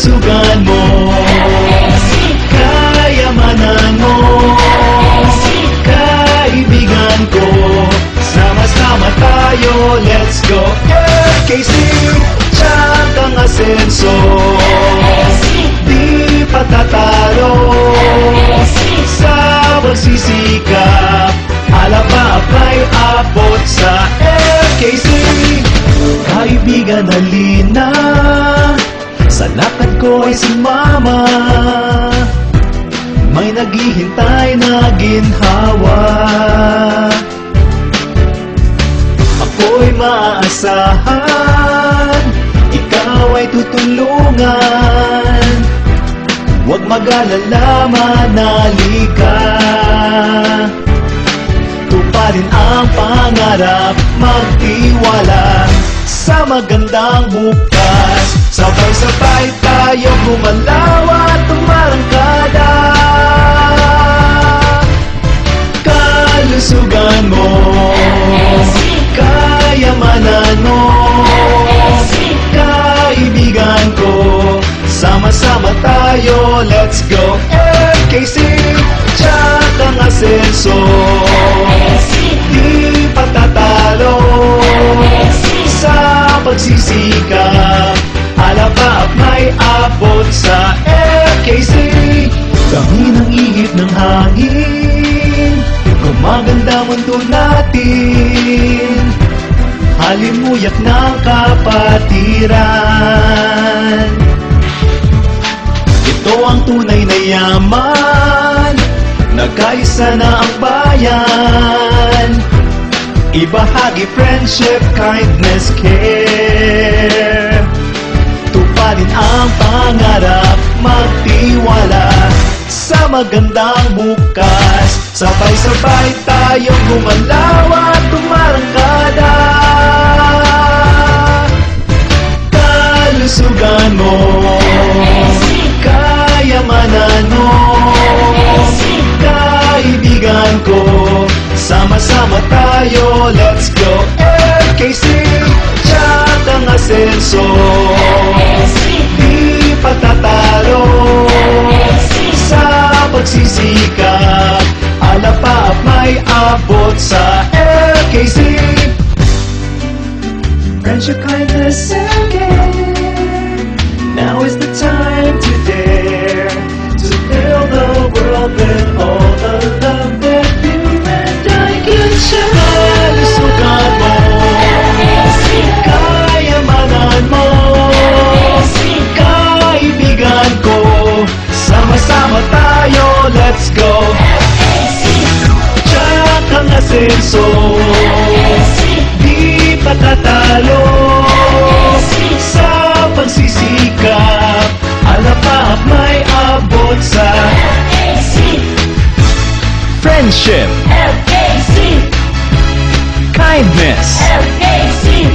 kalusugan mo, kayamanan mo, kaibigan ko, sama-sama tayo, let's go. FKC, tiyak ang asenso, di patatalo, sa pagsisikap, alapap ay abot sa FKC. Kaibigan, halina, sa lakad ko ay sumama, may naghihintay na ginhawa. Ako'y maaasahan, ikaw ay tutulungan, huwag mag-alala, manali ka. Tuparin ang pangarap, magtiwala sa magandang bukas. Sabay-sabay tayo gumalaw at tumarangkada. Kalusugan mo, kayamanan mo, kaibigan ko, sama-sama tayo, let's go. FKC, tiyak ang asenso, di patatalo, sa pagsisikap, alapap may abot sa FKC. Dami ng ihip ng hangin, gumaganda mundo natin, halimuyak ng kapatiran. Ito ang tunay na yaman, nagkaisa na ang bayan, ibahagi friendship, kindness, care. Tuparin ang pangarap, magtiwala sa magandang bukas. Sabay-sabay tayong gumalaw at tumarangkada. Kalusugan mo, kayamanan mo, kaibigan ko, sama-sama tayo, let's go. FKC, tiyak ang asenso, di patatalo, sa pagsisikap, alapap may abot sa FKC. Friendship, kindness, and care, now is the time to dare, to fill the world with all the love that you and I can share. Kalusugan mo, kayamanan mo, kaibigan ko, sama-sama tayo, let's go. Tiyak ang asenso, di patatalo, sa pagsisikap, alapap may abot sa friendship, FKC, kindness, FKC,